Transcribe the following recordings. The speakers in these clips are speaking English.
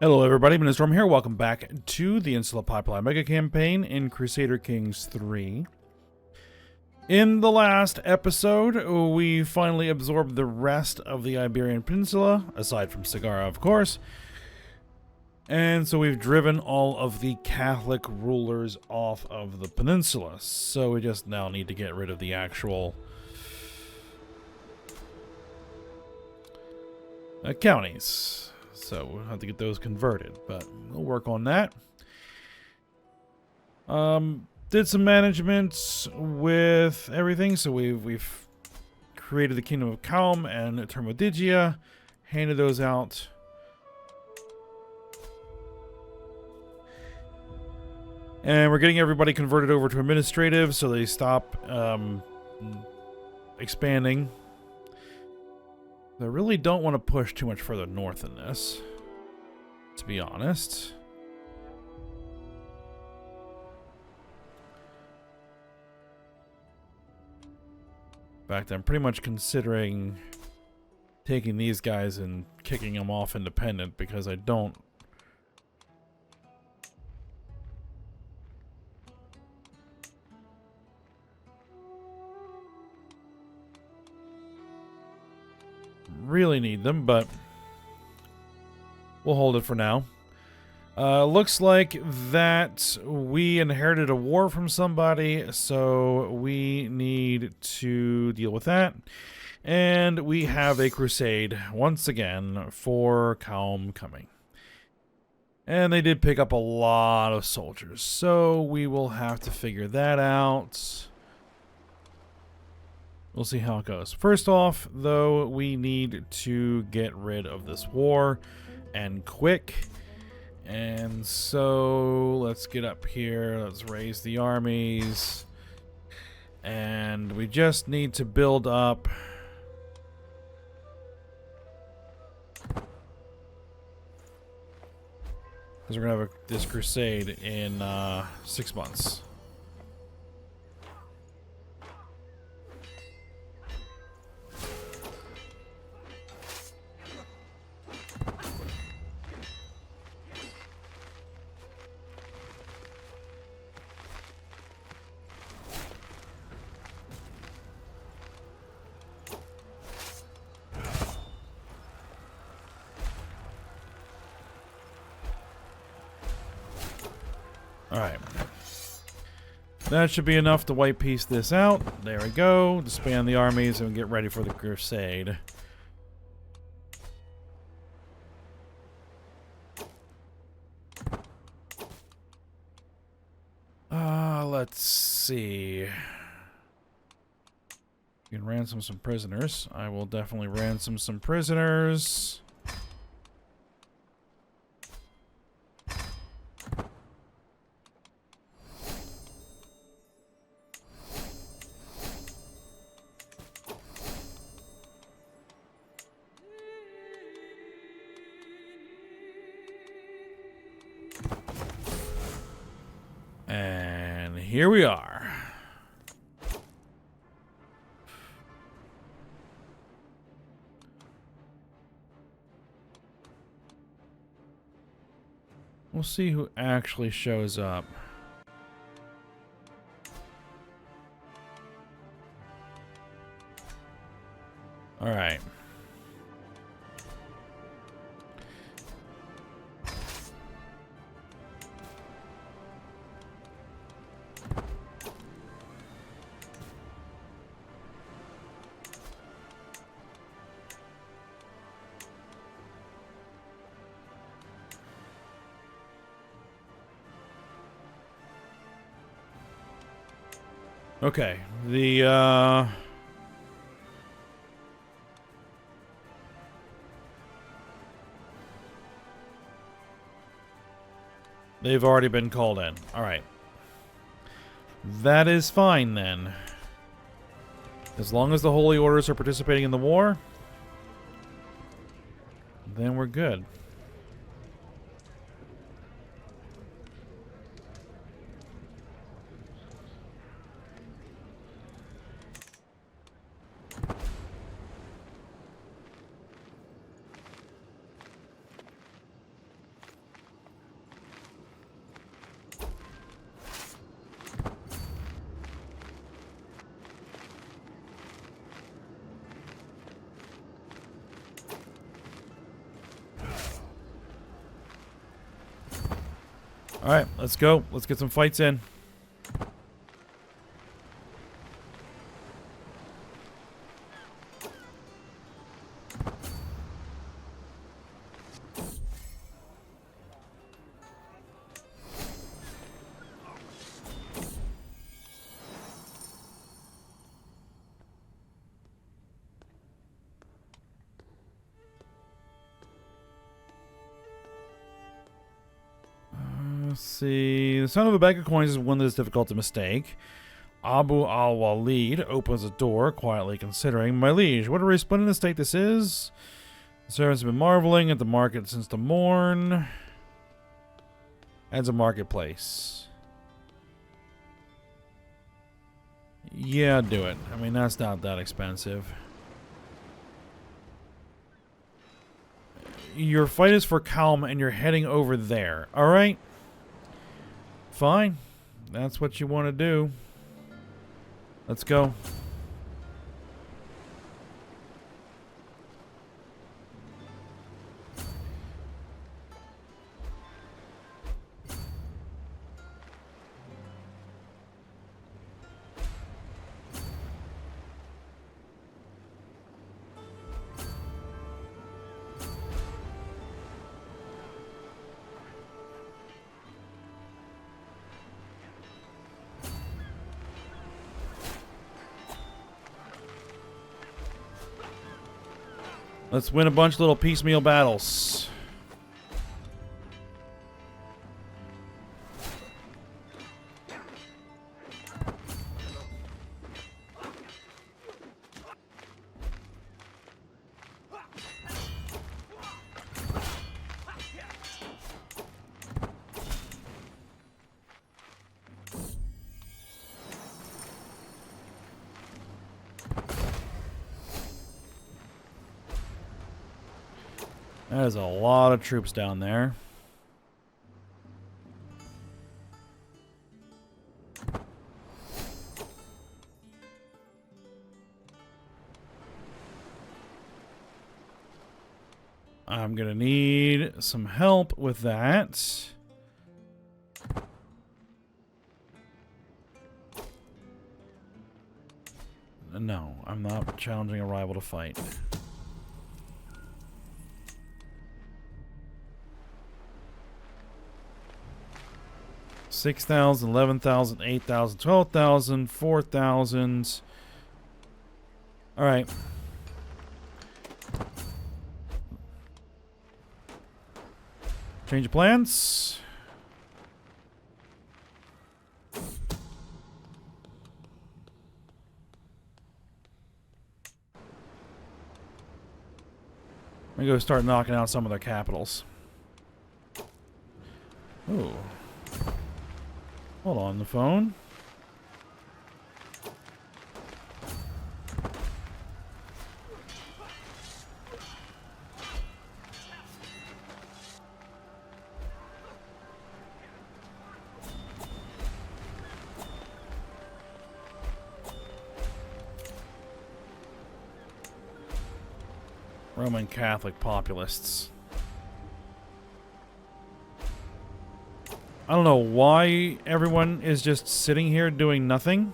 Hello everybody, Minister Rome here. Welcome back to the Insula Populi Megacampaign in Crusader Kings 3. In the last episode, we finally absorbed the rest of the Iberian Peninsula, aside from Sagara, of course. And so we've driven all of the Catholic rulers off of the peninsula. So we just now need to get rid of the actual counties. So we'll have to get those converted, but we'll work on that. Did some management with everything. So we've created the Kingdom of Calm and Termodigia, handed those out. And we're getting everybody converted over to administrative so they stop expanding. I really don't want to push too much further north in this, to be honest. In fact, I'm pretty much considering taking these guys and kicking them off independent because I don't really need them, but we'll hold it for now. Looks like that we inherited a war from somebody, so we need to deal with that. And we have a crusade once again for Calm coming. And they did pick up a lot of soldiers, so we will have to figure that out. We'll see how it goes. First off, though, we need to get rid of this war, and quick. And so, let's get up here. Let's raise the armies. And we just need to build up. Because we're going to have this crusade in 6 months. Alright. That should be enough to white piece this out. There we go. Disband the armies and get ready for the crusade. Let's see. You can ransom some prisoners. I will definitely ransom some prisoners. And here we are. We'll see who actually shows up. All right. Okay, they've already been called in. All right. That is fine then. As long as the Holy Orders are participating in the war, then we're good. Alright, let's go. Let's get some fights in. Let's see. The son of a bag of coins is one that is difficult to mistake. Abu al-Walid opens a door, quietly considering. My liege, what a resplendent estate this is. The servants have been marveling at the market since the morn. Adds a marketplace. Yeah, do it. I mean, that's not that expensive. Your fight is for calm and you're heading over there. Alright? Fine. That's what you want to do. Let's go. Let's win a bunch of little piecemeal battles. That is a lot of troops down there. I'm gonna need some help with that. No, I'm not challenging a rival to fight. 6,000, 11,000, 8,000, 12,000, 4,000. All right. Change of plans. I'm gonna go start knocking out some of their capitals. Ooh. Hold on the phone. Roman Catholic populists. I don't know why everyone is just sitting here doing nothing.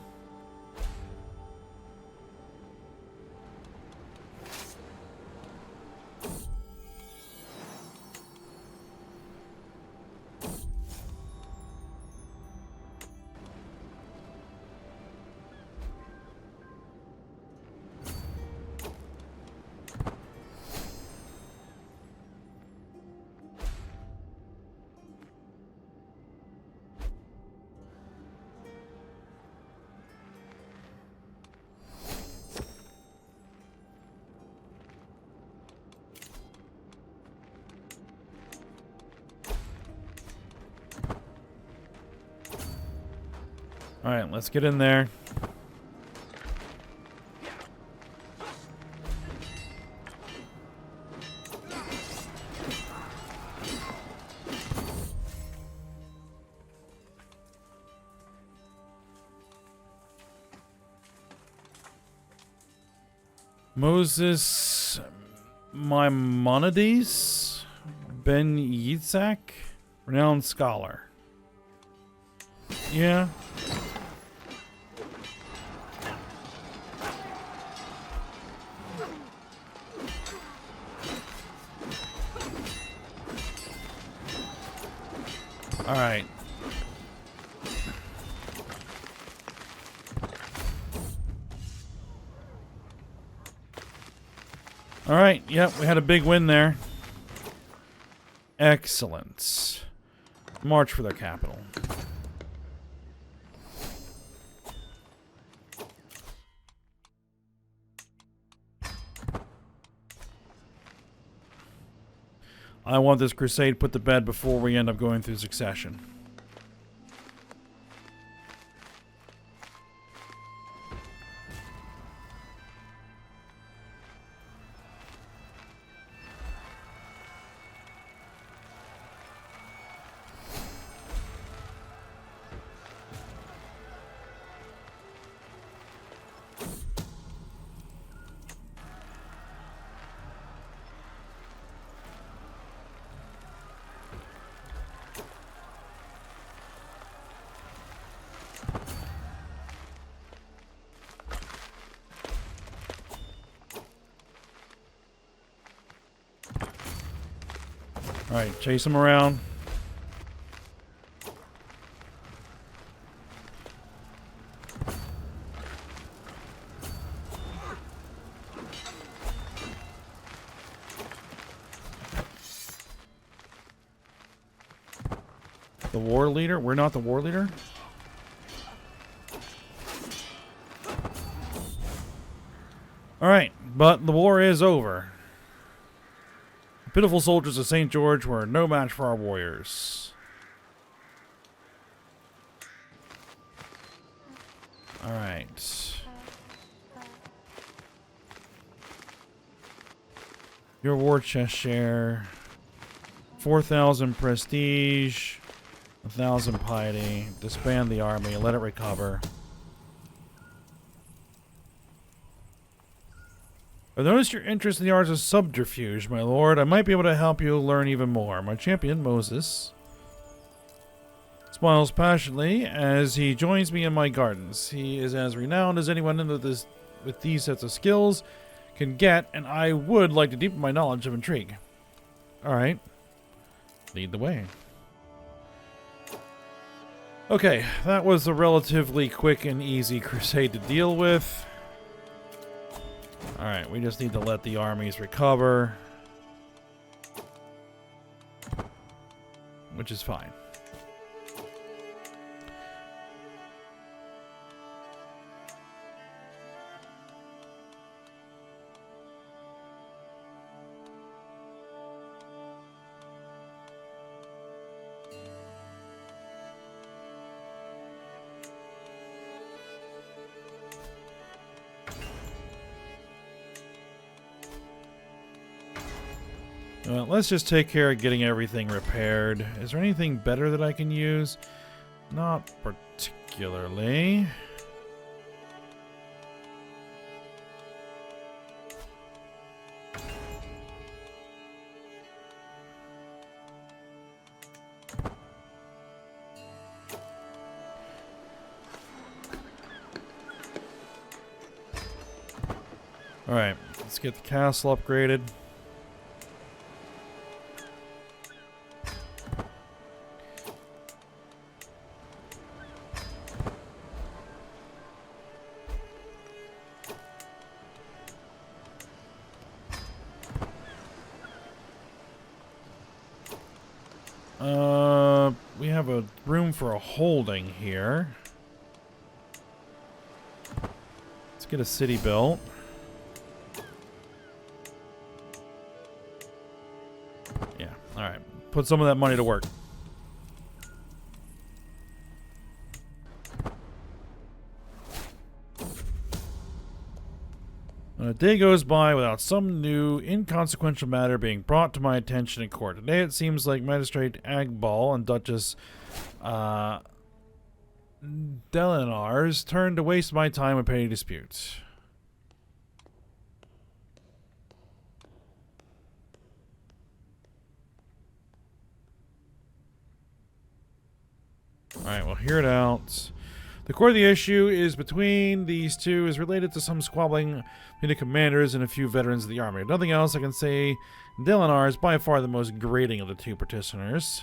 All right, let's get in there. Moses Maimonides Ben Yitzhak, renowned scholar. Yeah. All right. All right. Yep, we had a big win there. Excellent. March for their capital. I want this crusade put to bed before we end up going through succession. Alright, chase him around. The war leader? We're not the war leader? Alright, but the war is over. The pitiful soldiers of St. George were no match for our warriors. Alright. Your war chest share. 4,000 prestige. 1,000 piety. Disband the army. Let it recover. I've noticed your interest in the arts of subterfuge, my lord. I might be able to help you learn even more. My champion, Moses, smiles passionately as he joins me in my gardens. He is as renowned as anyone with these sets of skills can get, and I would like to deepen my knowledge of intrigue. Alright. Lead the way. Okay, that was a relatively quick and easy crusade to deal with. Alright, we just need to let the armies recover. Which is fine. Well, let's just take care of getting everything repaired. Is there anything better that I can use? Not particularly. Alright, let's get the castle upgraded. We have a room for a holding here. Let's get a city built. Yeah, alright. Put some of that money to work. Not a day goes by without some new, inconsequential matter being brought to my attention in court. Today it seems like Magistrate Agbal and Duchess Delinar's turn to waste my time with petty disputes. Alright, we'll hear it out. The core of the issue is between these two is related to some squabbling between the commanders and a few veterans of the army. If nothing else, I can say Delanar is by far the most grating of the two petitioners.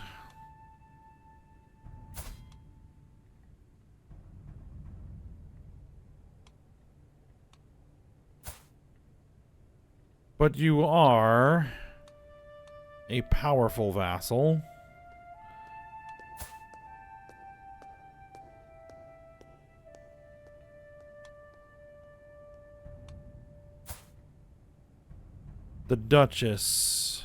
But you are a powerful vassal. The Duchess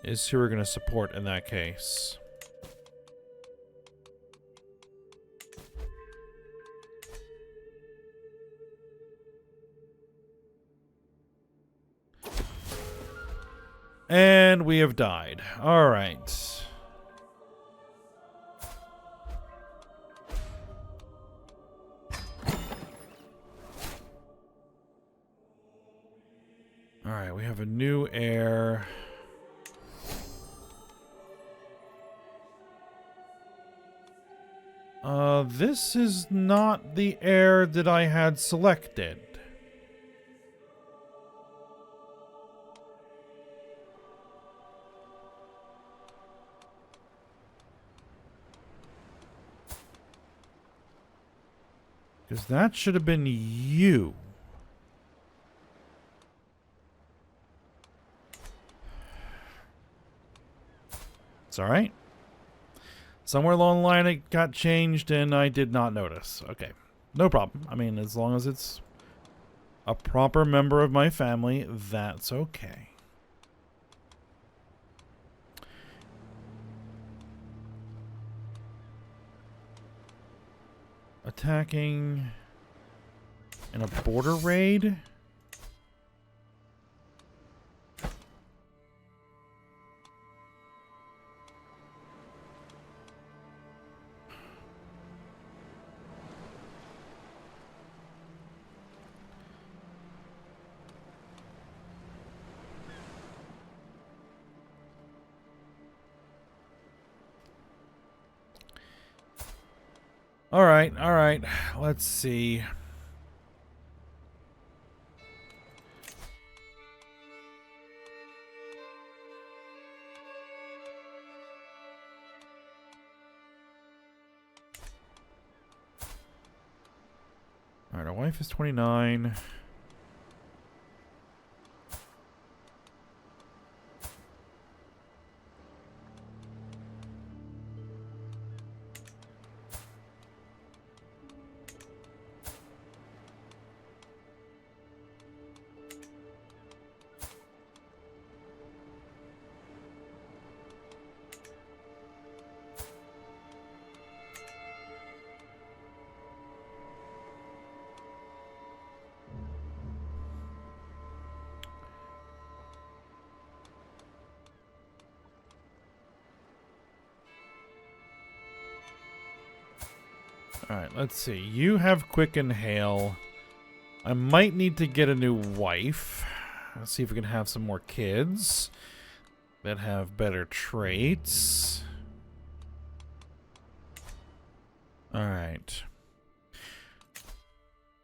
is who we're going to support in that case. And we have died. All right. All right, we have a new heir. This is not the heir that I had selected. Because that should have been you. It's alright. Somewhere along the line it got changed and I did not notice. Okay. No problem. I mean, as long as it's a proper member of my family, that's okay. Attacking in a border raid? All right. Let's see. All right, our wife is 29. Alright, let's see. You have Quick and Hail. I might need to get a new wife. Let's see if we can have some more kids that have better traits. Alright.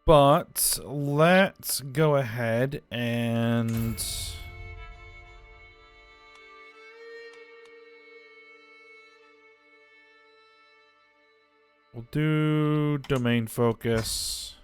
But let's go ahead and... we'll do domain focus.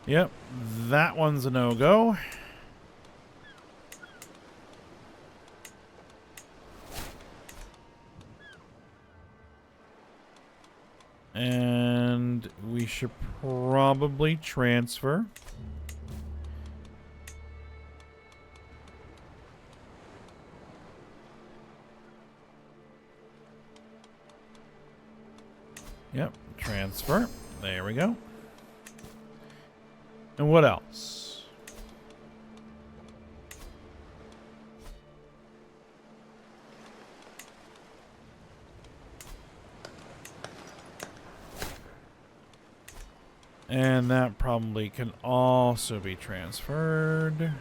Yep, that one's a no-go. And we should probably transfer. Yep, transfer. There we go. And what else? And that probably can also be transferred.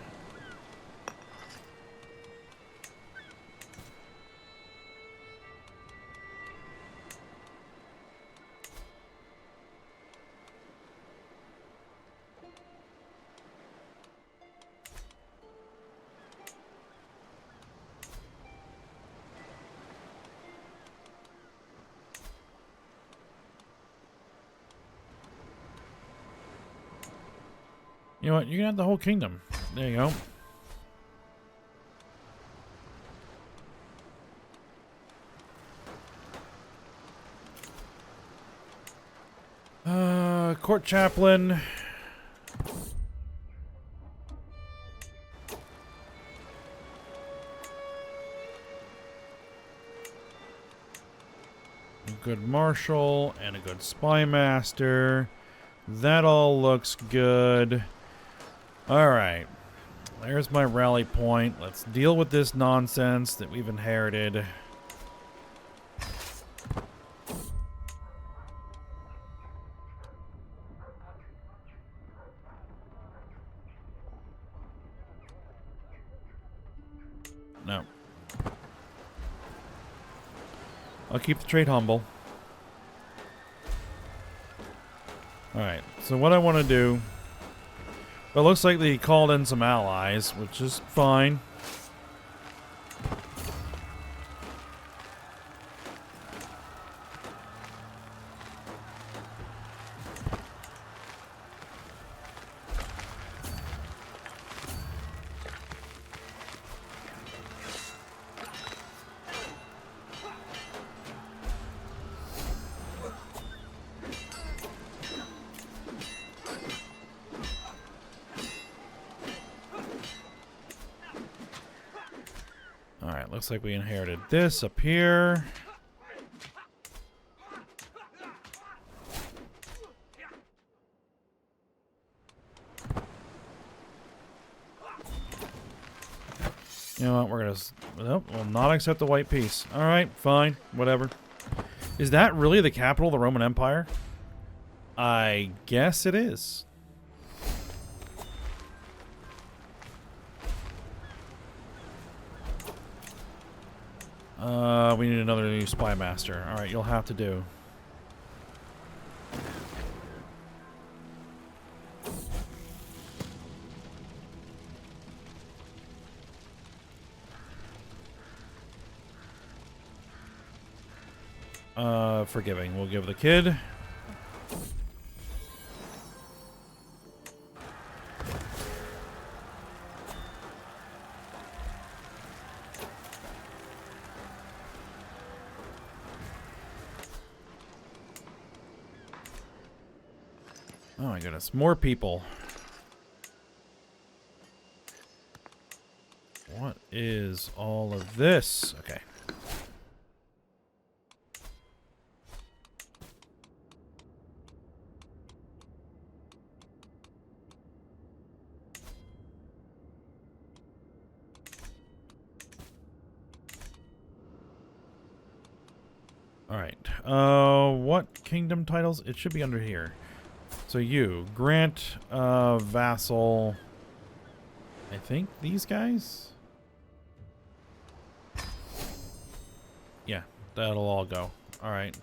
You know what? You can have the whole kingdom. There you go. Court chaplain. A good marshal and a good spy master. That all looks good. Alright, there's my rally point. Let's deal with this nonsense that we've inherited. No. I'll keep the trade humble. Alright, so what I want to do... Well, it looks like they called in some allies, which is fine. Alright, looks like we inherited this up here. You know what, we're gonna... Nope, we'll not accept the white piece. Alright, fine, whatever. Is that really the capital of the Roman Empire? I guess it is. We need another new spy master. Alright, you'll have to do. Forgiving. We'll give the kid. Oh my goodness, more people. What is all of this? Okay. Alright. What kingdom titles? It should be under here. So you, grant, vassal, I think these guys? Yeah, that'll all go. Alright.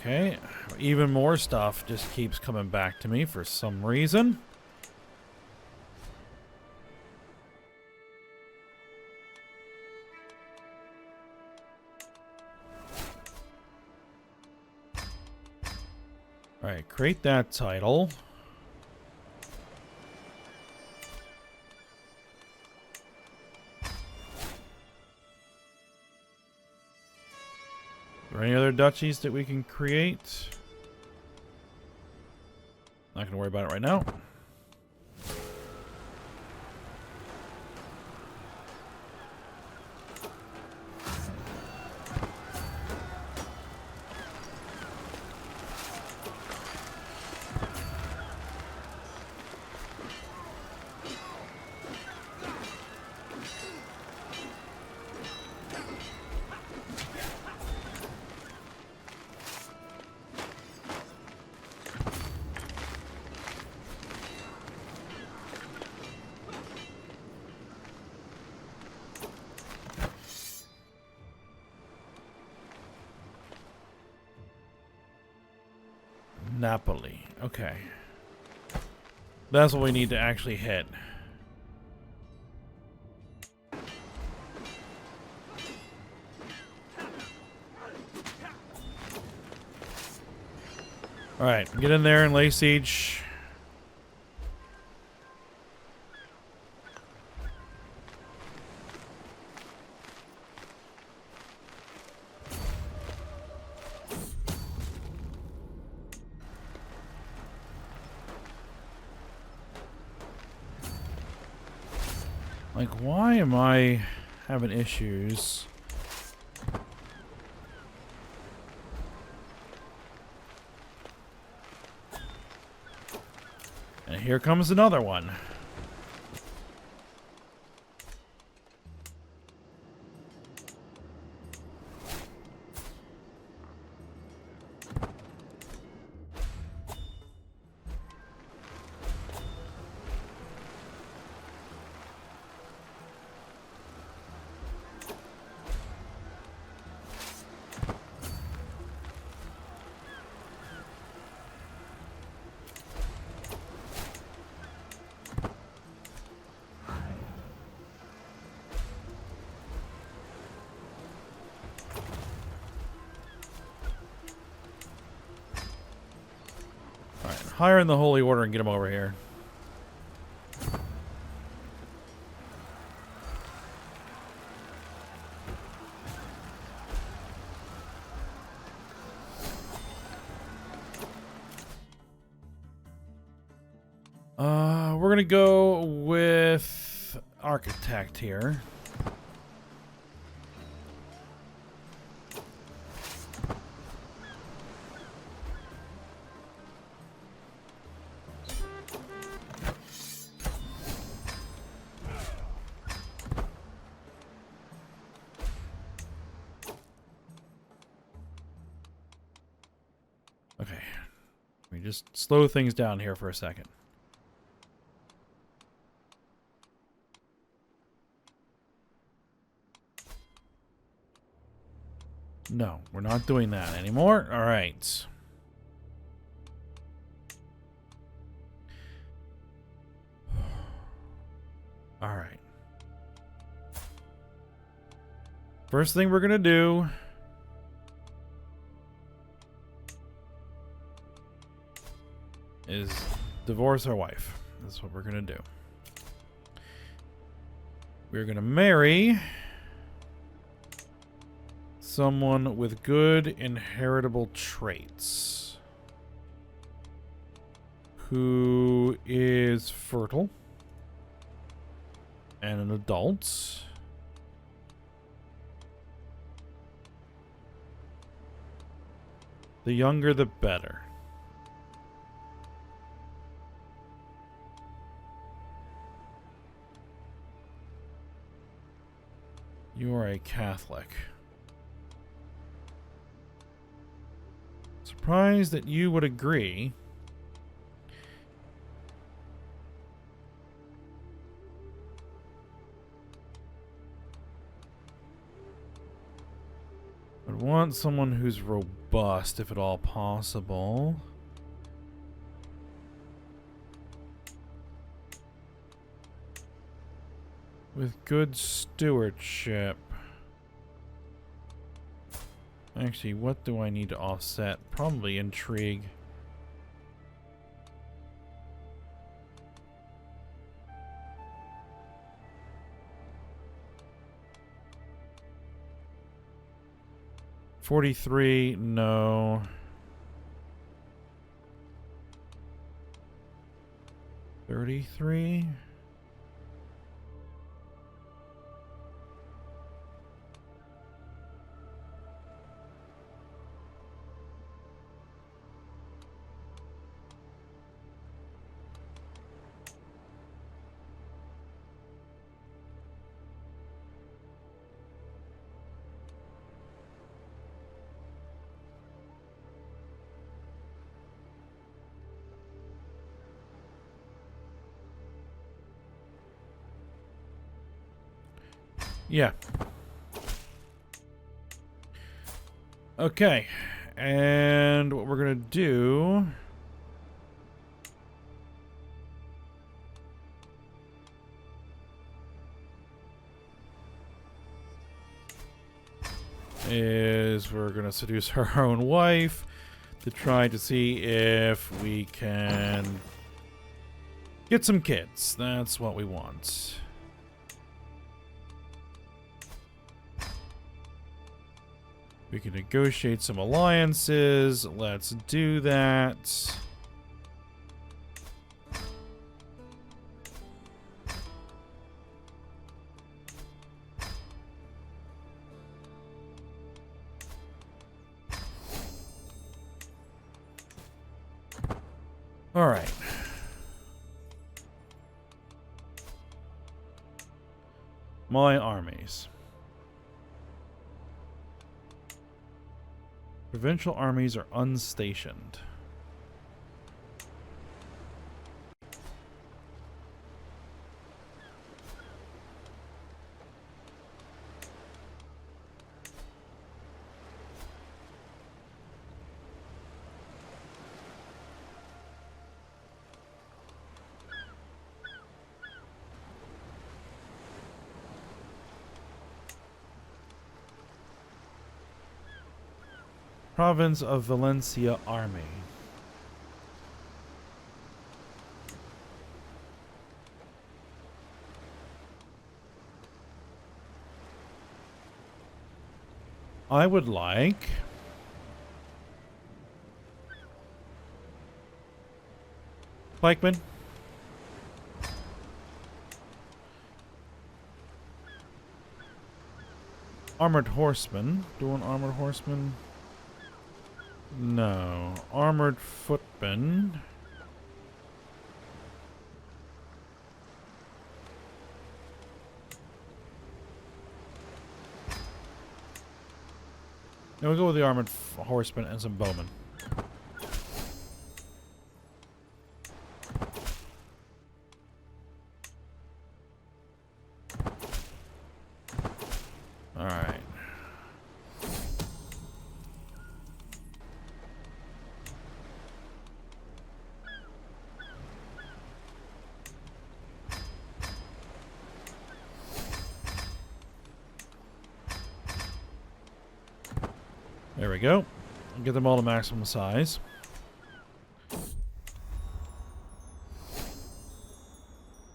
Okay, even more stuff just keeps coming back to me for some reason. Alright, create that title. there any other duchies that we can create? Not going to worry about it right now. Napoli. Okay. That's what we need to actually hit. Alright, get in there and lay siege. Like, why am I having issues? And here comes another one. Hire in the Holy Order and get them over here. We're gonna go with Architect here. Okay. Let me just slow things down here for a second. No, we're not doing that anymore. All right. All right. First thing we're going to do is divorce our wife. That's what we're going to do. We're going to marry someone with good inheritable traits who is fertile and an adult. The younger, the better. You are a Catholic. Surprised that you would agree. I'd want someone who's robust, if at all possible. With good stewardship. Actually, what do I need to offset? Probably intrigue. 43, no. 33? Yeah. Okay. And what we're going to do is we're going to seduce our own wife to try to see if we can get some kids. That's what we want. We can negotiate some alliances. Let's do that. All right. My armies. Provincial armies are unstationed. Province of Valencia Army. I would like pikemen. Armored horsemen. Do an armored horseman? No. Armored footmen. Now we'll go with the armored horsemen and some bowmen. Alright. There we go. Get them all to maximum size.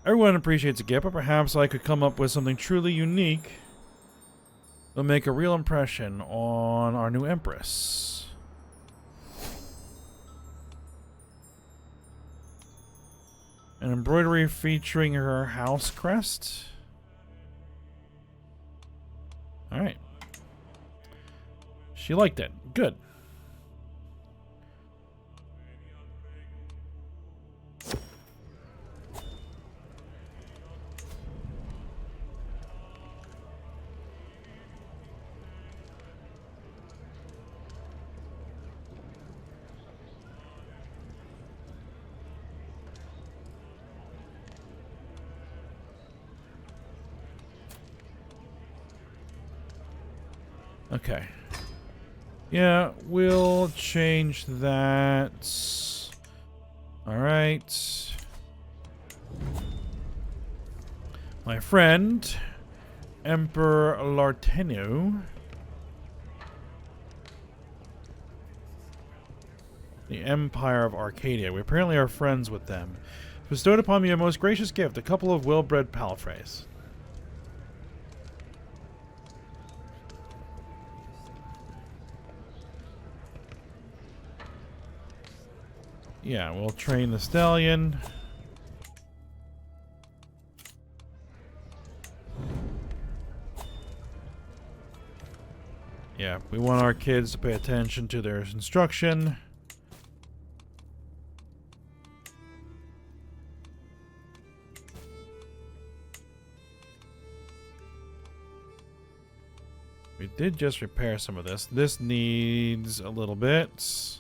Everyone appreciates a gift, but perhaps I could come up with something truly unique that'll make a real impression on our new Empress. An embroidery featuring her house crest. Alright. She liked it. Good. Okay. Yeah, we'll change that. Alright. My friend, Emperor Lartenu. The Empire of Arcadia. We apparently are friends with them. Bestowed upon me a most gracious gift, a couple of well-bred palfreys. Yeah, we'll train the stallion. Yeah, we want our kids to pay attention to their instruction. We did just repair some of this. This needs a little bit.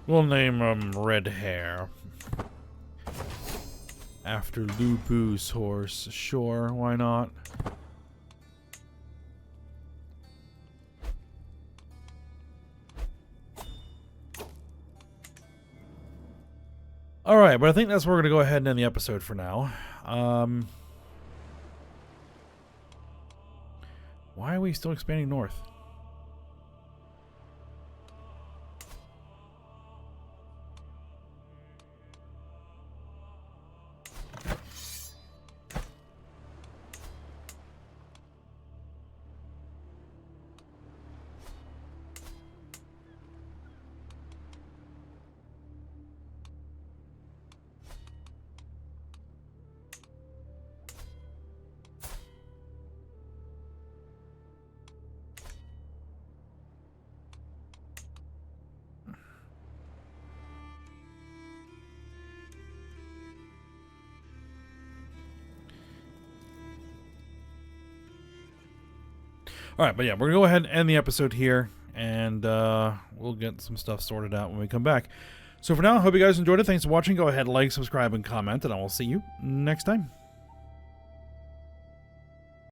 We'll name him Red Hair. After Lupu's horse. Sure, why not? Alright, but I think that's where we're going to go ahead and end the episode for now. Why are we still expanding north? Alright, but yeah, we're going to go ahead and end the episode here, and we'll get some stuff sorted out when we come back. So for now, I hope you guys enjoyed it. Thanks for watching. Go ahead, like, subscribe, and comment, and I will see you next time.